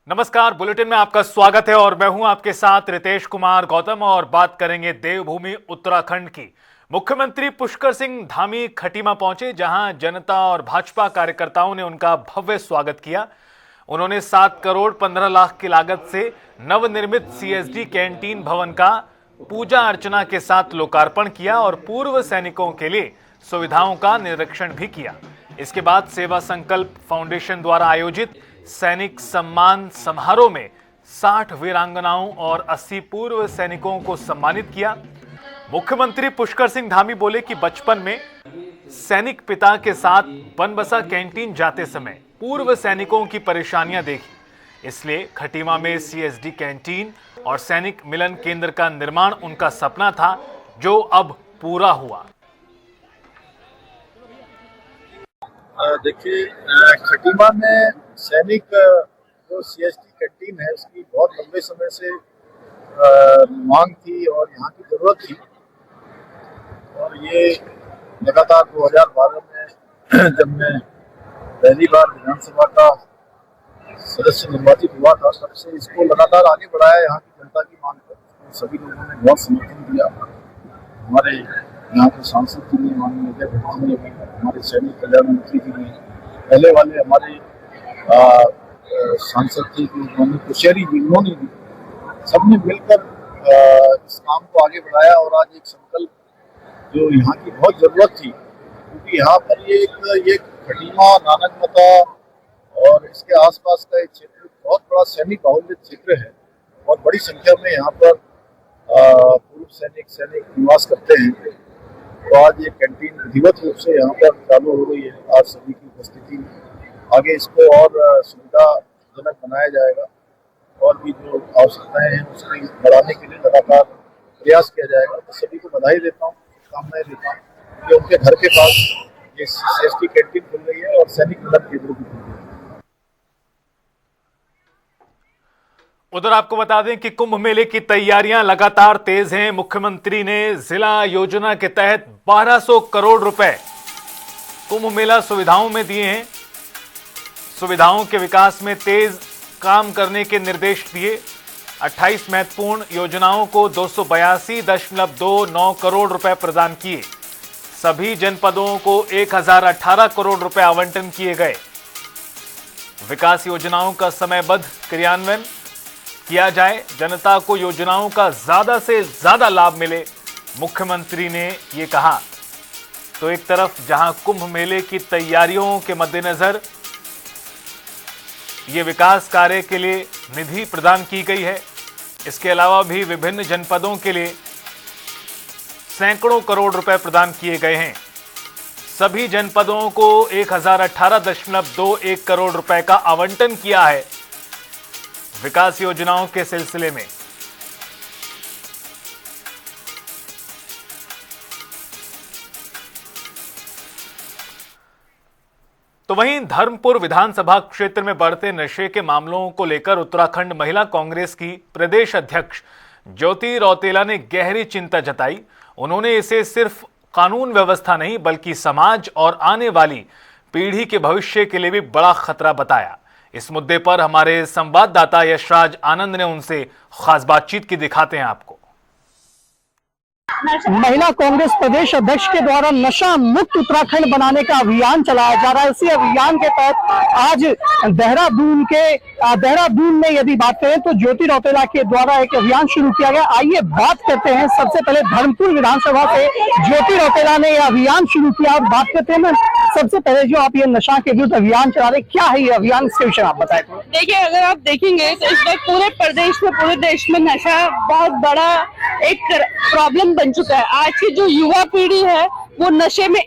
नमस्कार, बुलेटिन में आपका स्वागत है और मैं हूं आपके साथ रितेश कुमार गौतम और बात करेंगे देवभूमि उत्तराखंड की। मुख्यमंत्री पुष्कर सिंह धामी खटीमा पहुंचे, जहां जनता और भाजपा कार्यकर्ताओं ने उनका भव्य स्वागत किया। उन्होंने 7 करोड़ 15 लाख की लागत से नवनिर्मित सीएसडी कैंटीन भवन का पूजा अर्चना के साथ लोकार्पण किया और पूर्व सैनिकों के लिए सुविधाओं का निरीक्षण भी किया। इसके बाद सेवा संकल्प फाउंडेशन द्वारा आयोजित सैनिक सम्मान समारोह में 60 वीरांगनाओं और 80 पूर्व सैनिकों को सम्मानित किया। मुख्यमंत्री पुष्कर सिंह धामी बोले कि बचपन में सैनिक पिता के साथ बनबसा कैंटीन जाते समय पूर्व सैनिकों की परेशानियां देखी, इसलिए खटीमा में सीएसडी कैंटीन और सैनिक मिलन केंद्र का निर्माण उनका सपना था, जो अब पूरा हुआ। देखिए, खटीमा में सैनिक जो सीएसडी कैंटीन है उसकी बहुत लंबे समय से मांग थी और यहाँ की जरूरत थी। और ये लगातार 2012 में जब मैं पहली बार विधानसभा का सदस्य निर्वाचित हुआ था, तब से इसको लगातार आगे बढ़ाया यहाँ की जनता की मांग पर। सभी लोगों ने बहुत समर्थन दिया। हमारे यहाँ के सांसद जी ने, माननीय अजय भट्ट जी ने भी, हमारे सैनिक कल्याण मंत्री जी ने, पहले वाले हमारे सांसद थे माननीय कुशेरी जी, उन्होंने भी, सबने मिलकर इस काम को आगे बढ़ाया। और आज एक संकल्प जो यहाँ की बहुत जरूरत थी, क्योंकि यहाँ पर ये खटीमा, नानकमता और इसके आसपास का एक क्षेत्र बहुत बड़ा सैनिक बाहुल्य क्षेत्र है और बड़ी संख्या में यहाँ पर पूर्व सैनिक निवास करते हैं। तो आज ये कैंटीन विधिवत रूप से यहाँ पर चालू हो रही है, आज सभी की उपस्थिति में। आगे इसको और सुविधाजनक बनाया जाएगा और भी जो आवश्यकताएं हैं उसको बढ़ाने के लिए लगातार प्रयास किया जाएगा। तो सभी को बधाई देता हूँ, शुभकामनाएं देता हूँ कि उनके घर के पास ये सीएसडी कैंटीन खुल रही है और सैनिक मिलन केंद्र भी खुल रही है। उधर आपको बता दें कि कुंभ मेले की तैयारियां लगातार तेज हैं। मुख्यमंत्री ने जिला योजना के तहत 1200 करोड़ रुपए कुंभ मेला सुविधाओं में दिए हैं। सुविधाओं के विकास में तेज काम करने के निर्देश दिए। 28 महत्वपूर्ण योजनाओं को 282.29 करोड़ रुपए प्रदान किए। सभी जनपदों को 1018 करोड़ रुपए आवंटन किए गए। विकास योजनाओं का समयबद्ध क्रियान्वयन किया जाए, जनता को योजनाओं का ज्यादा से ज्यादा लाभ मिले, मुख्यमंत्री ने ये कहा। तो एक तरफ जहां कुंभ मेले की तैयारियों के मद्देनजर ये विकास कार्य के लिए निधि प्रदान की गई है, इसके अलावा भी विभिन्न जनपदों के लिए सैकड़ों करोड़ रुपए प्रदान किए गए हैं। सभी जनपदों को 1018.21 करोड़ रुपए का आवंटन किया है विकास योजनाओं के सिलसिले में। तो वहीं धर्मपुर विधानसभा क्षेत्र में बढ़ते नशे के मामलों को लेकर उत्तराखंड महिला कांग्रेस की प्रदेश अध्यक्ष ज्योति रौतेला ने गहरी चिंता जताई। उन्होंने इसे सिर्फ कानून व्यवस्था नहीं बल्कि समाज और आने वाली पीढ़ी के भविष्य के लिए भी बड़ा खतरा बताया। इस मुद्दे पर हमारे संवाददाता यशराज आनंद ने उनसे खास बातचीत की, दिखाते हैं आपको। महिला कांग्रेस प्रदेश अध्यक्ष के द्वारा नशा मुक्त उत्तराखंड बनाने का अभियान चलाया जा रहा है। इसी अभियान के तहत आज देहरादून में यदि बात करें तो ज्योति रौतेला के द्वारा एक अभियान शुरू किया गया। आइए बात करते हैं सबसे पहले धर्मपुर विधानसभा से ज्योति रौतेला ने यह अभियान शुरू किया और बात करते हैं। सबसे पहले जो आप ये नशा के विरुद्ध अभियान चला रहे, क्या है ये अभियान, इसके विषय आप बताएं। देखिए, अगर आप देखेंगे तो इस वक्त पूरे प्रदेश में, पूरे देश में नशा बहुत बड़ा एक प्रॉब्लम बन चुका है। आज की जो युवा पीढ़ी है वो नशे में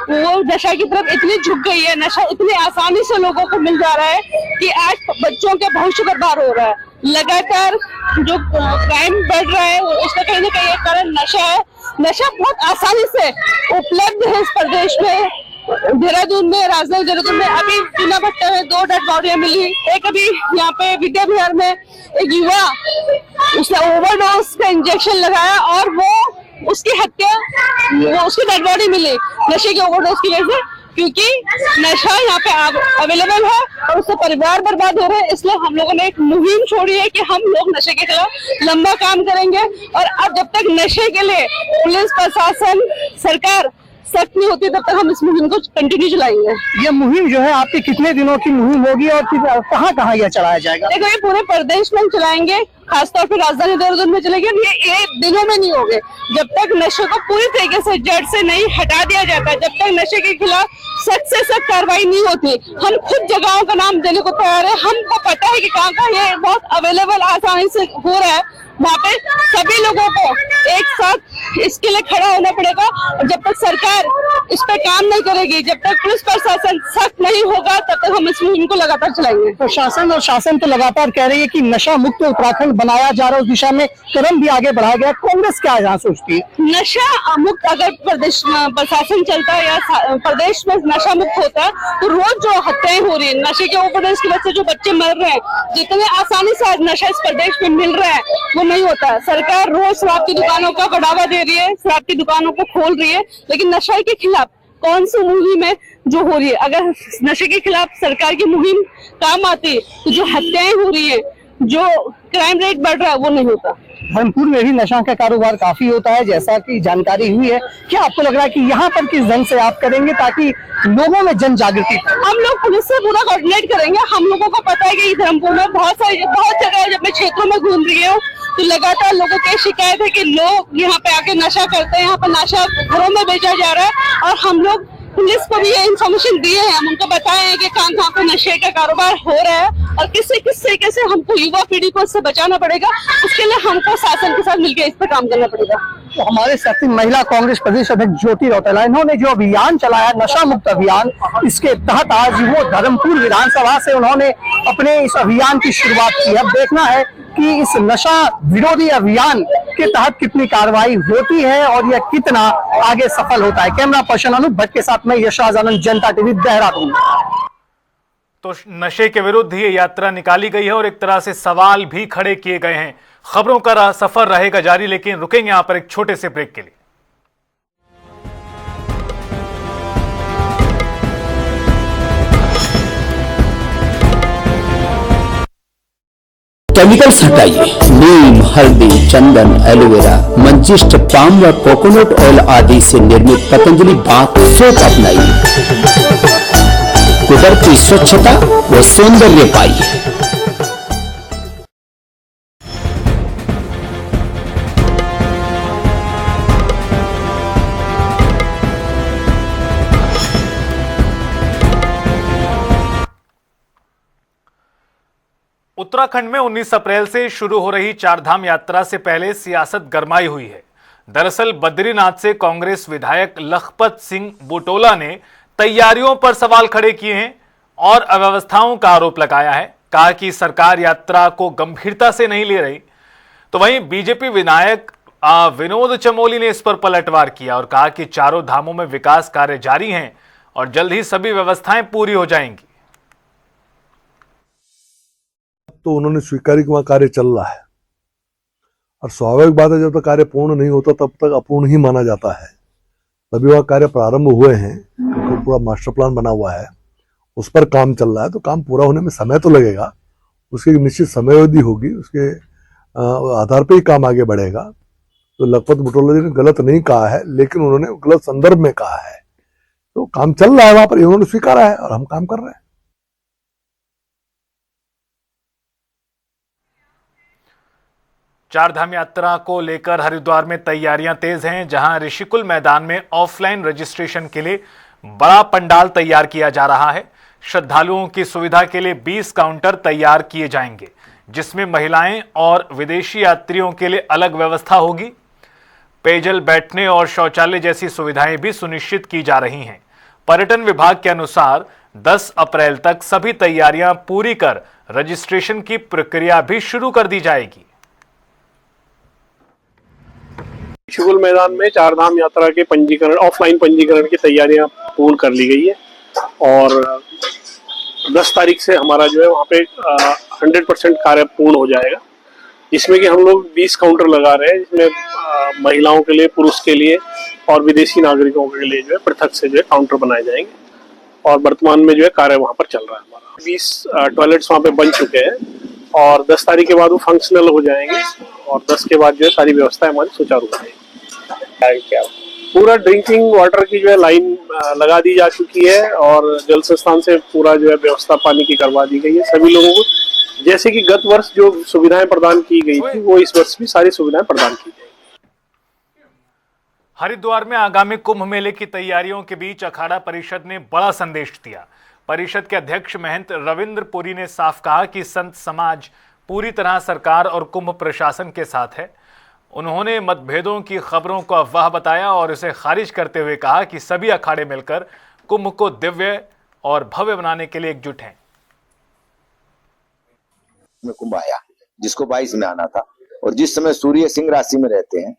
वो नशा की तरफ इतनी झुक गई है, नशा इतनी आसानी से लोगों को मिल जा रहा है कि आज बच्चों का भविष्य बर्बाद हो रहा है। लगातार जो क्राइम बढ़ रहा है उसका कहीं ना कहीं एक कारण नशा है। नशा बहुत आसानी से उपलब्ध है इस प्रदेश में। देहरादून में, राजधानी देहरादून में अभी चुना भट्टा में 2 डेड बॉडियां मिली। एक अभी यहाँ पे विद्या विहार में एक युवा, उसने ओवरडोज का इंजेक्शन लगाया और वो उसकी हत्या, वो उसकी डेड बॉडी मिली नशे के ओवरडोज की वजह से। क्योंकि नशा यहाँ पे अवेलेबल है और उससे परिवार बर्बाद हो रहे हैं। इसलिए हम लोगों ने एक मुहिम छोड़ी है कि हम लोग नशे के खिलाफ लंबा काम करेंगे और अब जब तक नशे के लिए पुलिस प्रशासन सरकार सख्त नहीं होती तब तक हम इस मुहिम को कंटिन्यू चलाएंगे। ये मुहिम जो है आपकी कितने दिनों की मुहिम होगी और कहाँ कहाँ यह चलाया जाएगा? देखो, ये पूरे प्रदेश में चलाएंगे, खासतौर पर राजधानी देहरादून में चलेगी। ये दिनों में नहीं होंगे जब तक नशे को पूरी तरीके से जड़ से नहीं हटा दिया जाता, जब तक नशे के खिलाफ सख्त से सख्त कार्रवाई नहीं होती। हम खुद जगहों का नाम देने को तैयार है, हमको पता है कि कहाँ कहाँ ये बहुत अवेलेबल आसानी से हो रहा है। वहाँ पे सभी लोगों को एक साथ इसके लिए खड़ा होना पड़ेगा और जब तक सरकार इस पे काम नहीं करेगी, जब तक पुलिस प्रशासन सख्त नहीं होगा, तब तक हम इस मुहिम को लगातार चलाएंगे। प्रशासन और शासन तो लगातार कह रही है कि नशा मुक्त उत्तराखंड बनाया जा रहा है, उस दिशा में कदम भी आगे बढ़ाया गया। कांग्रेस क्या यहाँ सोचती है? नशा मुक्त अगर प्रदेश प्रशासन चलता है या प्रदेश में नशा मुक्त होता है तो रोज जो हत्याएं हो रही है, नशे के ओवरडोज की वजह से जो बच्चे मर रहे हैं, जितने आसानी से आज नशा इस प्रदेश में मिल रहा है वो नहीं होता है। सरकार रोज शराब की दुकानों का बढ़ावा दे रही है, शराब की दुकानों को खोल रही है, लेकिन नशे के खिलाफ कौन सी मुहिम है जो हो रही है? अगर नशे के खिलाफ सरकार की मुहिम काम आती तो जो हत्याएं हो रही है, जो क्राइम रेट बढ़ रहा है, वो नहीं होता। धर्मपुर में भी नशा का कारोबार काफी होता है, जैसा कि जानकारी हुई है। क्या आपको लग रहा है कि यहाँ पर किस ढंग से आप करेंगे ताकि लोगों में जन जागृति? हम लोग पुलिस से पूरा कोऑर्डिनेट करेंगे। हम लोगों को पता है कि धर्मपुर में बहुत जगह है, जब मैं क्षेत्रों में घूम रही हूँ तो लगातार लोगों की शिकायत है कि लोग यहाँ पे आके नशा करते हैं, यहाँ पे नशा घरों में बेचा जा रहा है और हम लोग पुलिस को भी ये इन्फॉर्मेशन दिए हैं, हम उनको बताए हैं कि कहाँ पे नशे का कारोबार हो रहा है और किस तरीके से हमको युवा पीढ़ी को इससे बचाना पड़ेगा। उसके लिए हमको शासन के साथ मिलकर इस पर काम करना पड़ेगा। तो हमारे साथ ही महिला कांग्रेस प्रदेश अध्यक्ष ज्योति रौतेला, इन्होंने जो अभियान चलाया नशा मुक्त अभियान, इसके तहत आज वो धर्मपुर विधानसभा से उन्होंने अपने इस अभियान की शुरुआत की। अब देखना है कि इस नशा विरोधी अभियान के तहत कितनी कार्रवाई होती है और यह कितना आगे सफल होता है। कैमरा पर्सन अनूप भट्ट के साथ मैं यशराज आनंद, जनता टीवी, देहरादून। तो नशे के विरुद्ध ये यात्रा निकाली गई है और एक तरह से सवाल भी खड़े किए गए हैं। खबरों का सफर रहेगा जारी, लेकिन रुकेंगे यहां पर एक छोटे से ब्रेक के लिए। केमिकल्स हटाइए। नीम, हल्दी, चंदन, एलोवेरा, मंचिष्ट, पाम व कोकोनट ऑयल आदि से निर्मित पतंजलि बाथ सोप अपनाइए। कुदरती स्वच्छता व सौंदर्य पाइए। उत्तराखंड में 19 अप्रैल से शुरू हो रही चारधाम यात्रा से पहले सियासत गरमाई हुई है। दरअसल बद्रीनाथ से कांग्रेस विधायक लखपत सिंह बुटोला ने तैयारियों पर सवाल खड़े किए हैं और अव्यवस्थाओं का आरोप लगाया है। कहा कि सरकार यात्रा को गंभीरता से नहीं ले रही। तो वहीं बीजेपी विधायक विनोद चमोली ने इस पर पलटवार किया और कहा कि चारों धामों में विकास कार्य जारी हैं और जल्द ही सभी व्यवस्थाएं पूरी हो जाएंगी। तो उन्होंने स्वीकार कि वहां कार्य चल रहा है और स्वाभाविक बात है, जब तक कार्य पूर्ण नहीं होता तब तक अपूर्ण ही माना जाता है। तभी वह कार्य प्रारंभ हुए हैं क्योंकि पूरा मास्टर प्लान बना हुआ है, उस पर काम चल रहा है। तो काम पूरा होने में समय तो लगेगा, उसकी निश्चित समयावधि होगी, उसके आधार पर ही काम आगे बढ़ेगा। तो लखपत बुटोला जी ने गलत नहीं कहा है, लेकिन उन्होंने गलत संदर्भ में कहा है। तो काम चल रहा है वहां पर, इन्होंने स्वीकारा है और हम काम कर रहे हैं। चारधाम यात्रा को लेकर हरिद्वार में तैयारियां तेज हैं, जहां ऋषिकुल मैदान में ऑफलाइन रजिस्ट्रेशन के लिए बड़ा पंडाल तैयार किया जा रहा है। श्रद्धालुओं की सुविधा के लिए 20 काउंटर तैयार किए जाएंगे, जिसमें महिलाएं और विदेशी यात्रियों के लिए अलग व्यवस्था होगी। पेयजल, बैठने और शौचालय जैसी सुविधाएं भी सुनिश्चित की जा रही हैं। पर्यटन विभाग के अनुसार 10 अप्रैल तक सभी तैयारियां पूरी कर रजिस्ट्रेशन की प्रक्रिया भी शुरू कर दी जाएगी। ऋषिकुल मैदान में चारधाम यात्रा के पंजीकरण, ऑफलाइन पंजीकरण की तैयारियां पूर्ण कर ली गई है और 10 तारीख से हमारा जो है वहाँ पे 100% कार्य पूर्ण हो जाएगा, जिसमें कि हम लोग 20 काउंटर लगा रहे हैं, जिसमें महिलाओं के लिए, पुरुष के लिए और विदेशी नागरिकों के लिए जो है पृथक से जो है काउंटर बनाए जाएंगे। और वर्तमान में जो है कार्य वहाँ पर चल रहा है हमारा। 20 टॉयलेट्स वहाँ पे बन चुके हैं और 10 तारीख के बाद वो फंक्शनल हो जाएंगे और 10 के बाद जो है सारी व्यवस्था हमारी सुचारू रहेगी। क्या पूरा ड्रिंकिंग वाटर की जो है लाइन लगा दी जा चुकी है और जल संस्थान से पूरा जो है व्यवस्था पानी की करवा दी गई है सभी लोगों को। जैसे कि गत वर्ष जो सुविधाएं प्रदान की गई थी वो इस वर्ष भी सारी सुविधाएं प्रदान की गई। हरिद्वार में आगामी कुंभ मेले की तैयारियों के बीच अखाड़ा परिषद ने बड़ा संदेश दिया। परिषद के अध्यक्ष महंत रविंद्र पुरी ने साफ कहा कि संत समाज पूरी तरह सरकार और कुंभ प्रशासन के साथ है। उन्होंने मतभेदों की खबरों को अफवाह बताया और इसे खारिज करते हुए कहा कि सभी अखाड़े मिलकर कुंभ को दिव्य और भव्य बनाने के लिए एकजुट हैं। में कुंभ आया जिसको 22 में आना था और जिस समय सूर्य सिंह राशि में रहते हैं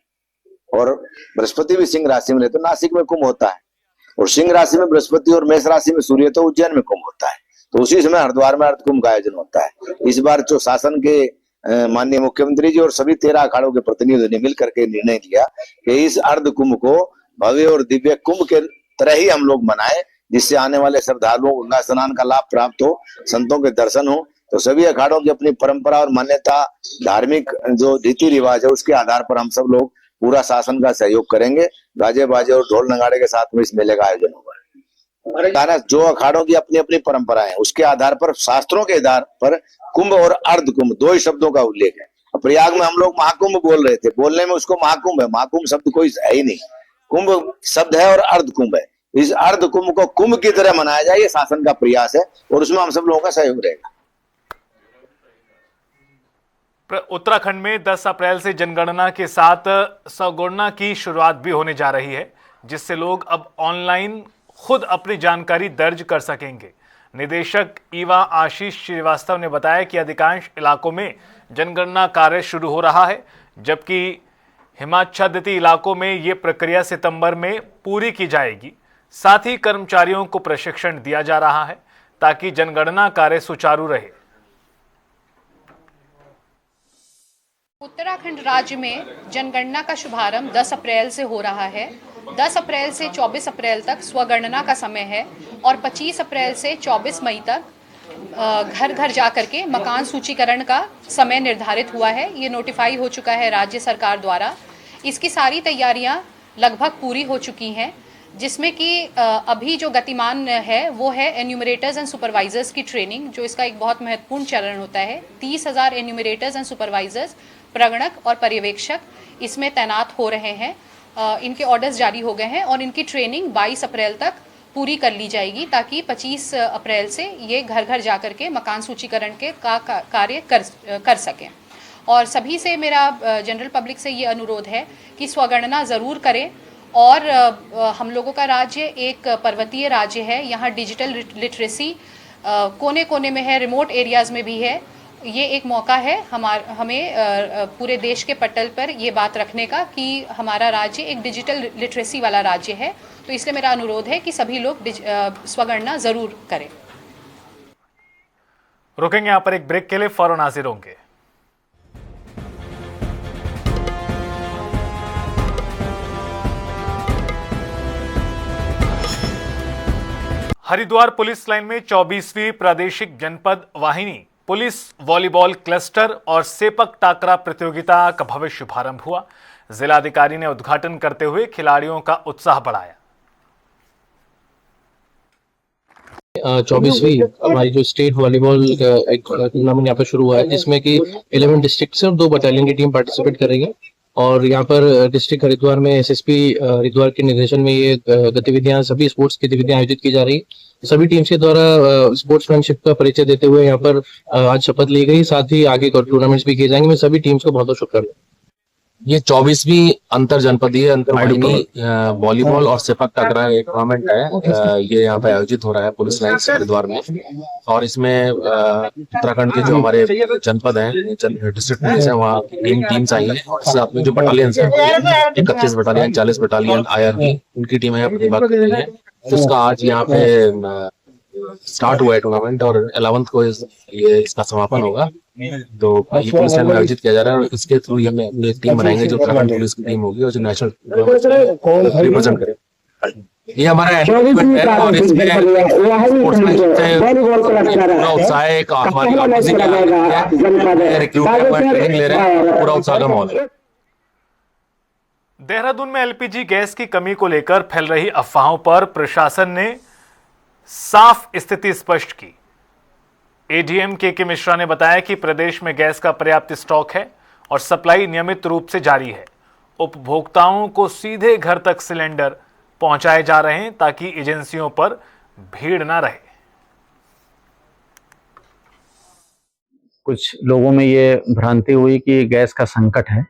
और बृहस्पति भी सिंह राशि में रहते हैं, नासिक में कुंभ होता है और सिंह राशि में बृहस्पति और मेष राशि में सूर्य, तो उज्जैन में कुंभ होता है। तो उसी समय हरिद्वार में अर्ध कुंभ का आयोजन होता है। इस बार जो शासन के माननीय मुख्यमंत्री जी और सभी 13 अखाड़ों के प्रतिनिधियों ने मिलकर के निर्णय लिया कि इस अर्ध कुंभ को भव्य और दिव्य कुंभ के तरह ही हम लोग मनाएं, जिससे आने वाले श्रद्धालुओं को गंगा स्नान का लाभ प्राप्त हो, संतों के दर्शन हो। तो सभी अखाड़ों की अपनी परंपरा और मान्यता, धार्मिक जो रीति रिवाज है उसके आधार पर हम सब लोग पूरा शासन का सहयोग करेंगे। गाजे बाजे और ढोल नगाड़े के साथ में इस मेले का आयोजन होगा। जो अखाड़ों की अपनी अपनी परंपरा है उसके आधार पर, शास्त्रों के आधार पर कुंभ और अर्ध कुंभ 2 ही शब्दों का उल्लेख है। प्रयाग में हम लोग महाकुंभ बोल रहे थे, बोलने में उसको महाकुंभ है, महाकुंभ शब्द कोई है ही नहीं, कुंभ शब्द है और अर्ध कुंभ है। इस अर्ध कुंभ को कुंभ की तरह मनाया जाए, ये शासन का प्रयास है और उसमें हम सब लोगों का सहयोग रहेगा। उत्तराखंड में 10 अप्रैल से जनगणना के साथ सगणना की शुरुआत भी होने जा रही है, जिससे लोग अब ऑनलाइन खुद अपनी जानकारी दर्ज कर सकेंगे। निदेशक ईवा आशीष श्रीवास्तव ने बताया कि अधिकांश इलाकों में जनगणना कार्य शुरू हो रहा है, जबकि हिमाच्छादित इलाकों में ये प्रक्रिया सितंबर में पूरी की जाएगी। साथ ही कर्मचारियों को प्रशिक्षण दिया जा रहा है ताकि जनगणना कार्य सुचारू रहे। उत्तराखंड राज्य में जनगणना का शुभारंभ 10 अप्रैल से हो रहा है। 10 अप्रैल से 24 अप्रैल तक स्वगणना का समय है और 25 अप्रैल से 24 मई तक घर घर जा करके मकान सूचीकरण का समय निर्धारित हुआ है। ये नोटिफाई हो चुका है राज्य सरकार द्वारा। इसकी सारी तैयारियां लगभग पूरी हो चुकी हैं, जिसमें कि अभी जो गतिमान है वो है एन्यूमरेटर्स एंड सुपरवाइजर्स की ट्रेनिंग, जो इसका एक बहुत महत्वपूर्ण चरण होता है। 30,000 एन्यूमरेटर्स एंड सुपरवाइजर्स, प्रगणक और पर्यवेक्षक इसमें तैनात हो रहे हैं। इनके ऑर्डर्स जारी हो गए हैं और इनकी ट्रेनिंग 22 अप्रैल तक पूरी कर ली जाएगी, ताकि 25 अप्रैल से ये घर घर जा कर के मकान सूचीकरण के कार्य कर सकें। और सभी से मेरा जनरल पब्लिक से ये अनुरोध है कि स्वगणना ज़रूर करें। और हम लोगों का राज्य एक पर्वतीय राज्य है, यहाँ डिजिटल लिटरेसी कोने कोने में है, रिमोट एरियाज़ में भी है। ये एक मौका है हमें पूरे देश के पटल पर ये बात रखने का कि हमारा राज्य एक डिजिटल लिटरेसी वाला राज्य है। तो इसलिए मेरा अनुरोध है कि सभी लोग स्वगणना ज़रूर करें। रुकेंगे यहाँ पर एक ब्रेक के लिए, फौरन हाजिर होंगे। हरिद्वार पुलिस लाइन में 24वीं प्रादेशिक जनपद वाहिनी पुलिस वॉलीबॉल क्लस्टर और सेपक टाकरा प्रतियोगिता का भव्य शुभारंभ हुआ। जिलाधिकारी ने उद्घाटन करते हुए खिलाड़ियों का उत्साह बढ़ाया। 24वीं हमारी जो स्टेट वॉलीबॉल एक टूर्नामेंट यहाँ पर शुरू हुआ है, जिसमें कि 11 डिस्ट्रिक्ट से और 2 बटालियन की टीम पार्टिसिपेट कर रही है। और यहाँ पर डिस्ट्रिक्ट हरिद्वार में एसएसपी हरिद्वार के निर्देशन में ये गतिविधियां, सभी स्पोर्ट्स गतिविधियां आयोजित की जा रही है। सभी टीम्स के द्वारा स्पोर्ट्समैनशिप का परिचय देते हुए यहाँ पर आज शपथ ली गई। साथ ही आगे टूर्नामेंट्स भी किए जाएंगे। मैं सभी टीम्स को बहुत बहुत शुभकामनाएं। ये 24वीं अंतर जनपदीय अंतरवाहिनी वॉलीबॉल और सेपक टाकरा एक टूर्नामेंट है। ये यहाँ पे आयोजित हो रहा है पुलिस लाइन हरिद्वार में। और इसमें उत्तराखंड के जो हमारे जनपद हैं, डिस्ट्रिक्ट पुलिस है, वहाँ टीम्स आई है। और साथ में जो बटालियंस है, 31 बटालियन, 40 बटालियन आईआरबी, उनकी टीमें यहाँ प्रतिभाग कर रही है। जिसका आज यहाँ पे स्टार्ट हुआ है टूर्नामेंट और 11th को ये इसका समापन होगा। तो ये पुलिस लाइन में आयोजित किया जा रहा है और इसके थ्रू हम एक टीम बनाएंगे जो उत्तराखंड पुलिस की टीम होगी और जो नेशनल रिप्रेजेंट करे। ये हमारा एनरोलमेंट है और इसमें स्पोर्ट्समैनशिप से पूरा उत्साह है। एक हमारी ऑफिस रिक्रूटमेंट में ट्रेनिंग ले रहे हैं, पूरा उत्साह का माहौल है। देहरादून में एलपीजी गैस की कमी को लेकर फैल रही अफवाहों पर प्रशासन ने साफ स्थिति स्पष्ट की। एडीएम के मिश्रा ने बताया कि प्रदेश में गैस का पर्याप्त स्टॉक है और सप्लाई नियमित रूप से जारी है। उपभोक्ताओं को सीधे घर तक सिलेंडर पहुंचाए जा रहे हैं ताकि एजेंसियों पर भीड़ ना रहे। कुछ लोगों में ये भ्रांति हुई कि गैस का संकट है,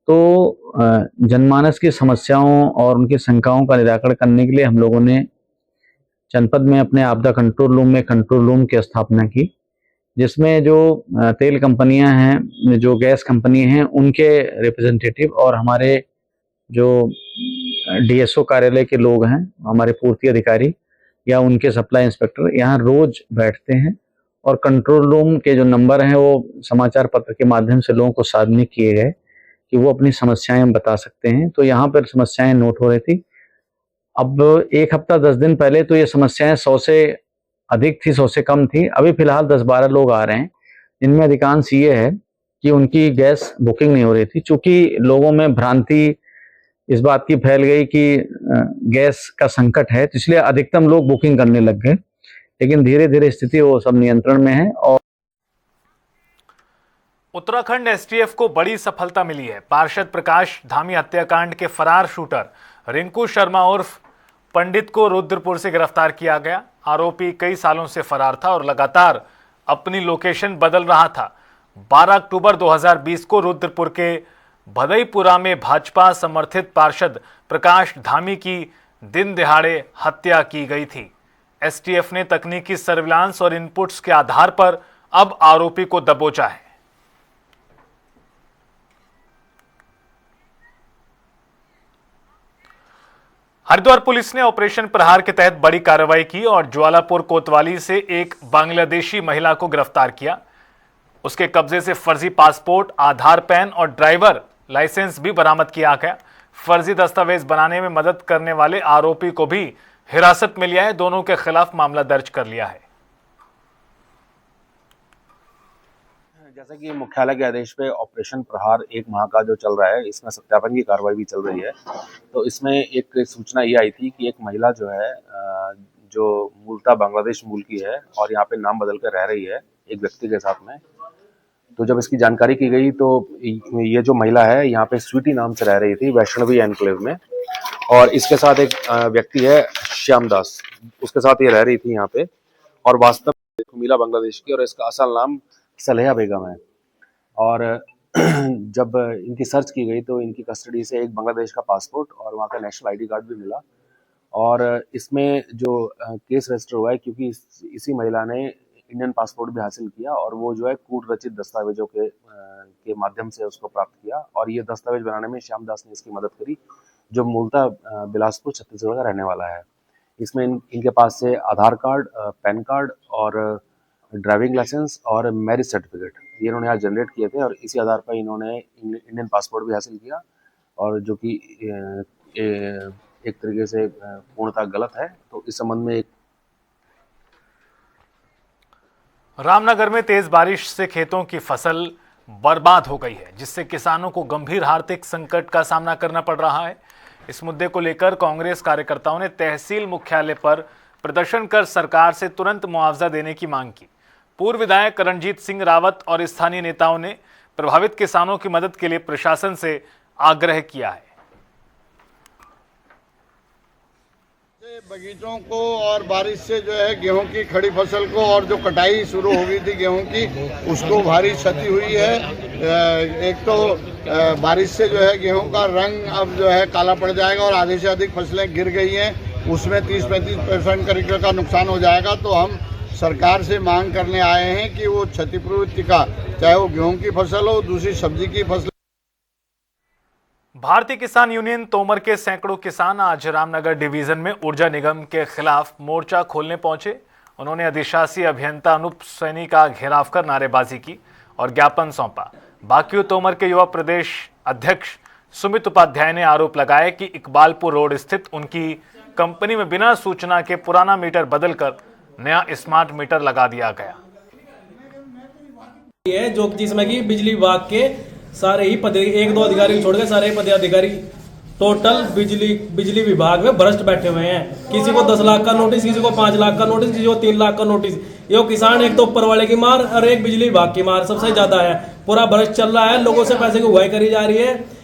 तो जनमानस की समस्याओं और उनकी शंकाओं का निराकरण करने के लिए हम लोगों ने जनपद में अपने आपदा कंट्रोल रूम में कंट्रोल रूम की स्थापना की, जिसमें जो तेल कंपनियां हैं, जो गैस कंपनी हैं, उनके रिप्रेजेंटेटिव और हमारे जो डीएसओ कार्यालय के लोग हैं, हमारे पूर्ति अधिकारी या उनके सप्लाई इंस्पेक्टर यहाँ रोज बैठते हैं और कंट्रोल रूम के जो नंबर हैं वो समाचार पत्र के माध्यम से लोगों को सार्वजनिक किए गए कि वो अपनी समस्याएं बता सकते हैं। तो यहाँ पर समस्याएं नोट हो रही थी। अब एक हफ्ता 10 दिन पहले तो ये समस्याएं 100 से अधिक थी, 100 से कम थी। अभी फिलहाल 10-12 लोग आ रहे हैं, जिनमें अधिकांश ये है कि उनकी गैस बुकिंग नहीं हो रही थी। चूंकि लोगों में भ्रांति इस बात की फैल गई कि गैस का संकट है, तो इसलिए अधिकतम लोग बुकिंग करने लग गए, लेकिन धीरे धीरे स्थिति वो सब नियंत्रण में है। और उत्तराखंड एसटीएफ को बड़ी सफलता मिली है। पार्षद प्रकाश धामी हत्याकांड के फरार शूटर रिंकू शर्मा उर्फ पंडित को रुद्रपुर से गिरफ्तार किया गया। आरोपी कई सालों से फरार था और लगातार अपनी लोकेशन बदल रहा था। 12 अक्टूबर 2020 को रुद्रपुर के भदईपुरा में भाजपा समर्थित पार्षद प्रकाश धामी की दिन दिहाड़े हत्या की गई थी। एसटीएफ ने तकनीकी सर्विलांस और इनपुट्स के आधार पर अब आरोपी को दबोचा है। हरिद्वार पुलिस ने ऑपरेशन प्रहार के तहत बड़ी कार्रवाई की और ज्वालापुर कोतवाली से एक बांग्लादेशी महिला को गिरफ्तार किया। उसके कब्जे से फर्जी पासपोर्ट, आधार, पैन और ड्राइवर लाइसेंस भी बरामद किया गया। फर्जी दस्तावेज बनाने में मदद करने वाले आरोपी को भी हिरासत में लिया है। दोनों के खिलाफ मामला दर्ज कर लिया है। जैसा कि मुख्यालय के आदेश पे ऑपरेशन प्रहार 1 माह का जो चल रहा है, इसमें सत्यापन की कार्रवाई भी चल रही है। तो इसमें एक सूचना ये आई थी कि एक महिला जो है, जो मूलतः बांग्लादेश मूल की है और यहाँ पे नाम बदल कर रह रही है एक व्यक्ति के साथ में। तो जब इसकी जानकारी की गई तो ये जो महिला है यहाँ पे स्वीटी नाम से रह रही थी वैष्णवी एनक्लेव में, और इसके साथ एक व्यक्ति है श्याम दास, उसके साथ ये रह रही थी यहाँ पे। और वास्तव में खुमीला बांग्लादेश की और इसका असल नाम सलेहा बेगम है। और जब इनकी सर्च की गई तो इनकी कस्टडी से एक बांग्लादेश का पासपोर्ट और वहाँ का नेशनल आईडी कार्ड भी मिला। और इसमें जो केस रजिस्टर हुआ है, क्योंकि इसी महिला ने इंडियन पासपोर्ट भी हासिल किया और वो जो है कूट रचित दस्तावेजों के माध्यम से उसको प्राप्त किया। और ये दस्तावेज बनाने में श्याम दास ने इसकी मदद करी, जो मूलतः बिलासपुर छत्तीसगढ़ का रहने वाला है। इसमें इनके पास से आधार कार्ड, पैन कार्ड और ड्राइविंग लाइसेंस और मैरिज सर्टिफिकेट ये इन्होंने यहाँ जनरेट किए थे, और इसी आधार पर इन्होंने इंडियन पासपोर्ट भी हासिल किया, और जो कि एक तरीके से पूर्णतः गलत है। तो इस संबंध में रामनगर में तेज बारिश से खेतों की फसल बर्बाद हो गई है, जिससे किसानों को गंभीर आर्थिक संकट का सामना करना पड़ रहा है। इस मुद्दे को लेकर कांग्रेस कार्यकर्ताओं ने तहसील मुख्यालय पर प्रदर्शन कर सरकार से तुरंत मुआवजा देने की मांग की। पूर्व विधायक रणजीत सिंह रावत और स्थानीय नेताओं ने प्रभावित किसानों की मदद के लिए प्रशासन से आग्रह किया है। बगीचों को और बारिश से जो है गेहूं की खड़ी फसल को, और जो कटाई शुरू हो गई थी गेहूं की, उसको भारी क्षति हुई है। एक तो बारिश से जो है गेहूं का रंग अब जो है काला पड़ जाएगा और आधे से अधिक फसलें गिर गई हैं, उसमें 30-35% करीब का नुकसान हो जाएगा। तो हम सरकार से मांग करने आए हैं कि वो क्षतिपूर्ति का, चाहे वो गेहूं की फसल हो, दूसरी सब्जी की फसल। भारतीय किसान यूनियन तोमर के सैकड़ों किसान आज रामनगर डिवीजन में ऊर्जा निगम के खिलाफ मोर्चा खोलने पहुंचे। उन्होंने अधिशासी अभियंता अनूप सैनी का घेराव कर नारेबाजी की और ज्ञापन सौंपा। बाकी तोमर के युवा प्रदेश अध्यक्ष सुमित उपाध्याय ने आरोप लगाया कि इकबालपुर रोड स्थित उनकी कंपनी में बिना सूचना के पुराना मीटर बदलकर नया स्मार्ट मीटर लगा दिया गया। ये जो जिसमें कि बिजली विभाग के सारे ही पद, एक दो अधिकारी छोड़ के सारे ही पदाधिकारी टोटल बिजली विभाग में भ्रष्ट बैठे हुए हैं। किसी को 10 लाख का नोटिस, किसी को 5 लाख का नोटिस, किसी को 3 लाख का नोटिस। ये किसान एक तो ऊपर वाले की मार और एक बिजली विभाग की मार सबसे ज्यादा है। पूरा भ्रष्ट चल रहा है, लोगों से पैसे की उगाही करी जा रही है।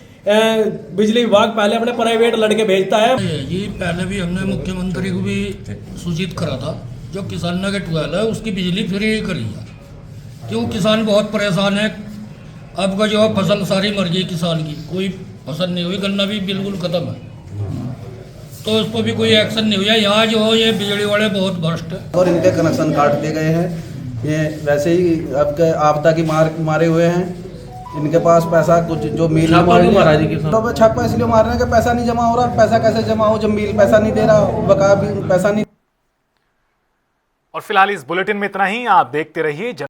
बिजली विभाग पहले अपने प्राइवेट लड़के भेजता है। ये पहले भी हमने मुख्यमंत्री को भी सूचित करा था, जो किसानों के ट्यूबवेल है उसकी बिजली फ्री करी है, क्यों किसान बहुत परेशान है। अब का जो फसल सारी मर गई किसान की, कोई फसल नहीं हुई, गन्ना भी बिल्कुल खत्म है, तो उस पर भी कोई एक्शन नहीं हुआ। यहाँ जो ये बिजली वाले बहुत भ्रष्ट है और इनके कनेक्शन काट दिए गए हैं। ये वैसे ही अब आपदा की मारे हुए हैं। इनके पास पैसा कुछ जो मिल तो छापा इसलिए मार रहे हैं कि पैसा नहीं जमा हो रहा। पैसा कैसे जमा हो जब मिल पैसा नहीं दे रहा, बकाया भी पैसा नहीं। और फिलहाल इस बुलेटिन में इतना ही। आप देखते रहिए